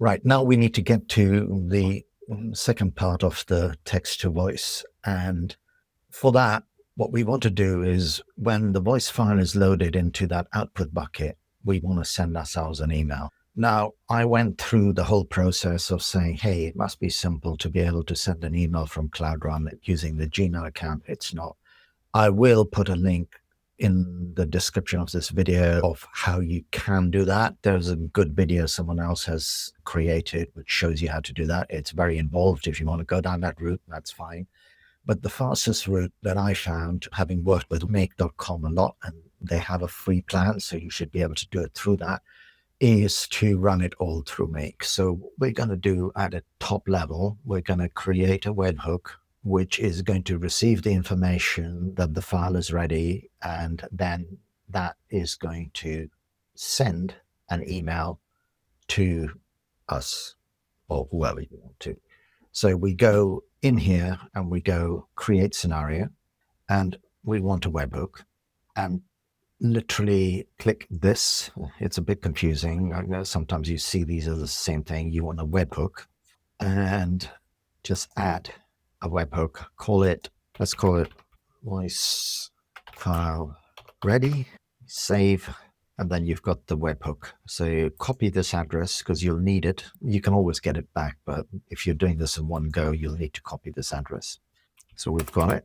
Right, now we need to get to the second part of the text to voice. And for that, what we want to do is when the voice file is loaded into that output bucket, we want to send ourselves an email. Now, I went through the whole process of saying, hey, it must be simple to be able to send an email from Cloud Run using the Gmail account. It's not. I will put a link in the description of this video of how you can do that. There's a good video someone else has created which shows you how to do that. It's very involved. If you want to go down that route, that's fine. But the fastest route that I found, having worked with make.com a lot, and they have a free plan, so you should be able to do it through that, is to run it all through Make. So what we're going to do at a top level, we're going to create a webhook which is going to receive the information that the file is ready, and then that is going to send an email to us or whoever you want to. So we go in here and we go create scenario, and we want a webhook, and literally click this. It's a bit confusing. I know sometimes you see these as the same thing. You want a webhook, and just add a webhook. Let's call it voice file ready, save, and then you've got the webhook. So you copy this address because you'll need it. You can always get it back, but if you're doing this in one go, you'll need to copy this address. So we've got it.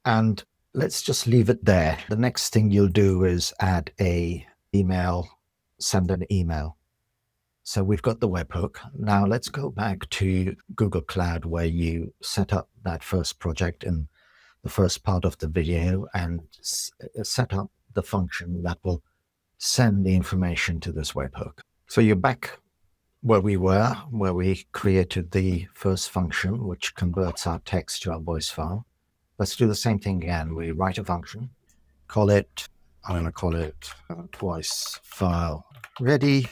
And let's just leave it there. The next thing you'll do is add a email, send an email. So we've got the webhook. Now let's go back to Google Cloud where you set up that first project in the first part of the video and set up the function that will send the information to this webhook. So you're back where we were, where we created the first function, which converts our text to our voice file. Let's do the same thing again. We write a function, I'm going to call it voice file ready,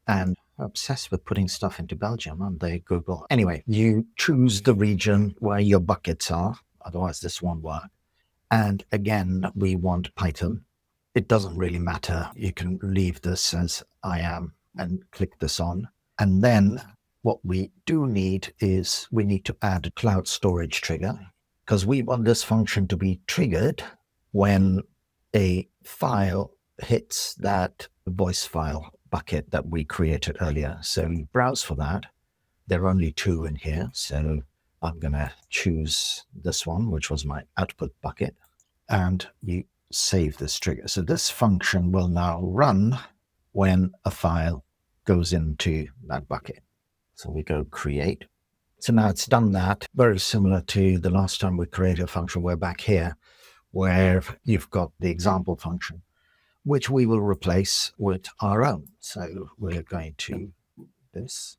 and obsessed with putting stuff into Belgium, aren't they, Google? Anyway, you choose the region where your buckets are, otherwise this won't work. And again, we want Python. It doesn't really matter. You can leave this as I am and click this on. And then what we do need is we need to add a cloud storage trigger, because we want this function to be triggered when a file hits that voice file bucket that we created earlier. So you browse for that. There are only two in here. So I'm going to choose this one, which was my output bucket, and you save this trigger. So this function will now run when a file goes into that bucket. So we go create. So now it's done that. Very similar to the last time we created a function. We're back here where you've got the example function, which we will replace with our own. So we're going to this,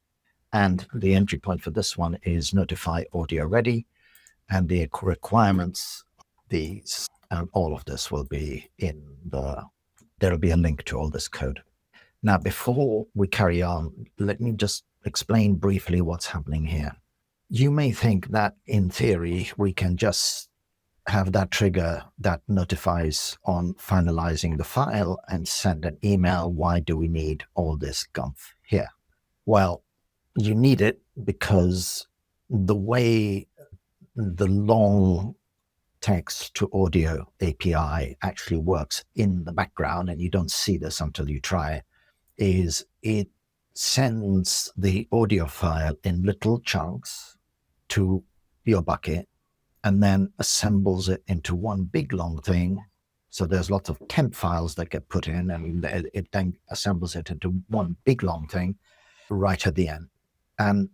and the entry point for this one is notify audio ready, and the requirements, these, and all of this will be in there'll be a link to all this code. Now, before we carry on, let me just explain briefly what's happening here. You may think that in theory, we can just have that trigger that notifies on finalizing the file and send an email. Why do we need all this gumph here? Well, you need it because the way the long text to audio API actually works in the background, and you don't see this until you try it, is it sends the audio file in little chunks to your bucket and then assembles it into one big long thing. So there's lots of temp files that get put in, and it then assembles it into one big long thing right at the end. And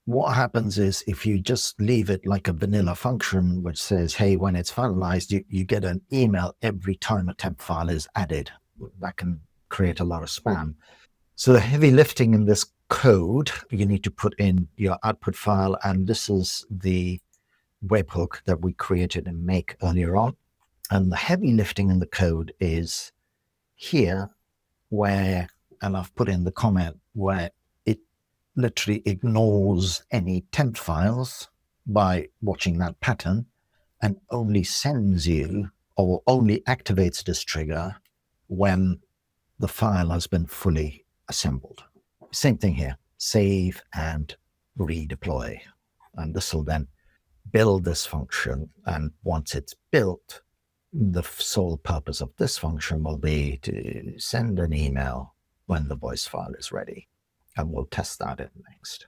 what happens is if you just leave it like a vanilla function, which says, hey, when it's finalized, you get an email every time a temp file is added. That can create a lot of spam. So the heavy lifting in this code, you need to put in your output file, and this is the webhook that we created in Make earlier on. And the heavy lifting in the code is here where, and I've put in the comment, where it literally ignores any temp files by watching that pattern and only sends you or only activates this trigger when the file has been fully assembled. Same thing here. save and redeploy. And this will then build this function. And once it's built, the sole purpose of this function will be to send an email when the voice file is ready. And we'll test that in next.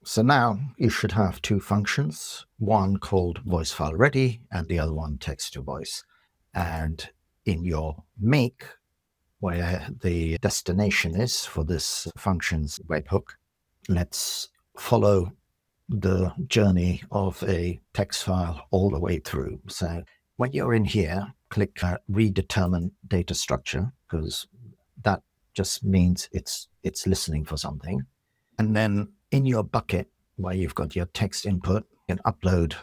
So now you should have two functions, one called voice file ready and the other one text to voice. And in your make, where the destination is for this function's webhook, let's follow the journey of a text file all the way through. So when you're in here, click redetermine data structure, because that just means it's listening for something. And then in your bucket where you've got your text input, you can upload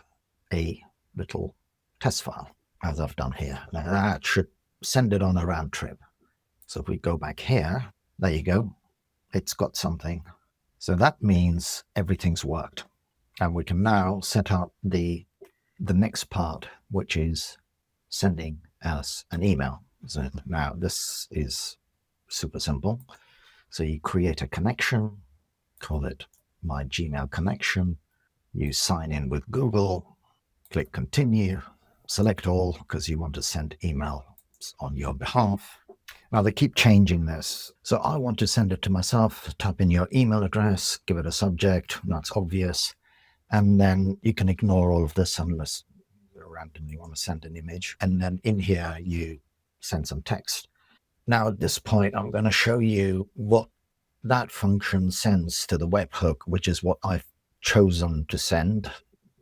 a little test file, as I've done here. Now that should send it on a round trip. So if we go back here, there you go. It's got something. So that means everything's worked. And we can now set up the next part, which is sending us an email. So now this is super simple. So you create a connection, call it my Gmail connection. You sign in with Google, click continue, select all because you want to send emails on your behalf. Now they keep changing this. So I want to send it to myself, type in your email address, give it a subject, that's obvious. And then you can ignore all of this unless you randomly want to send an image. And then in here, you send some text. Now at this point, I'm going to show you what that function sends to the webhook, which is what I've chosen to send.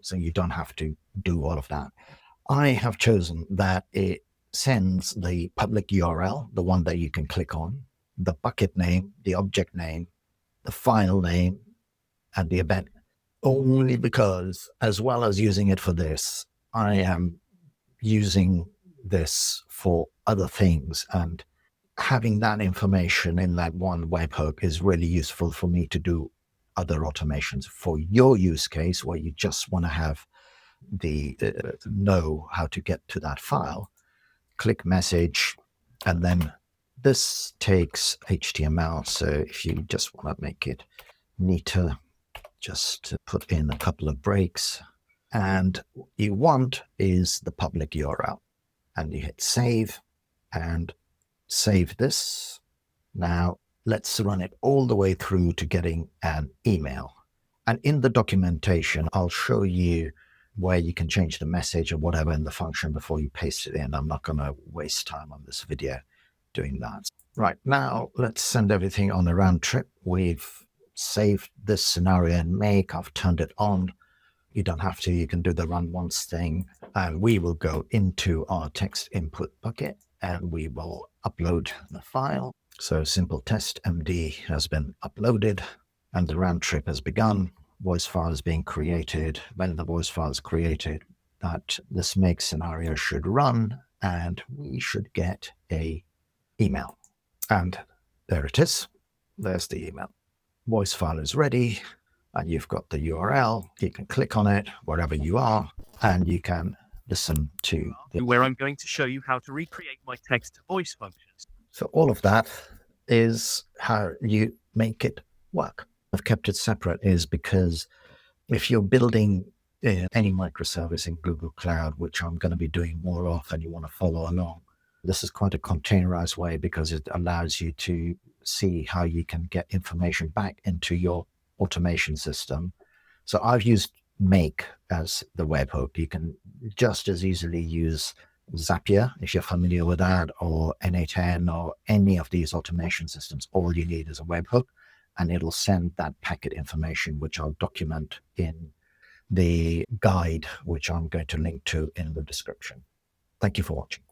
So you don't have to do all of that. I have chosen that it sends the public URL, the one that you can click on, the bucket name, the object name, the file name, and the event, only because as well as using it for this, I am using this for other things, and having that information in that one webhook is really useful for me to do other automations. For your use case where you just want to have the know how to get to that file, click message, and then this takes HTML. So if you just want to make it neater, just put in a couple of breaks, and what you want is the public URL, and you hit save and save this. Now let's run it all the way through to getting an email. And in the documentation, I'll show you where you can change the message or whatever in the function before you paste it in. I'm not going to waste time on this video doing that. Right, now let's send everything on a round trip. We've saved this scenario in make. I've turned it on. You don't have to. You can do the run once thing. And we will go into our text input bucket and we will upload the file. So simple test MD has been uploaded and the round trip has begun. Voice file is being created. When the voice file is created, that this make scenario should run and we should get a email. And there it is. There's the email. Voice file is ready and you've got the URL. You can click on it wherever you are and you can listen to where I'm going to show you how to recreate my text to voice functions. So all of that is how you make it work. I've kept it separate is because if you're building any microservice in Google Cloud, which I'm going to be doing more of, and you want to follow along, this is quite a containerized way because it allows you to see how you can get information back into your automation system. So I've used Make as the webhook. You can just as easily use Zapier, if you're familiar with that, or N8N, or any of these automation systems. All you need is a webhook, and it'll send that packet information, which I'll document in the guide, which I'm going to link to in the description. Thank you for watching.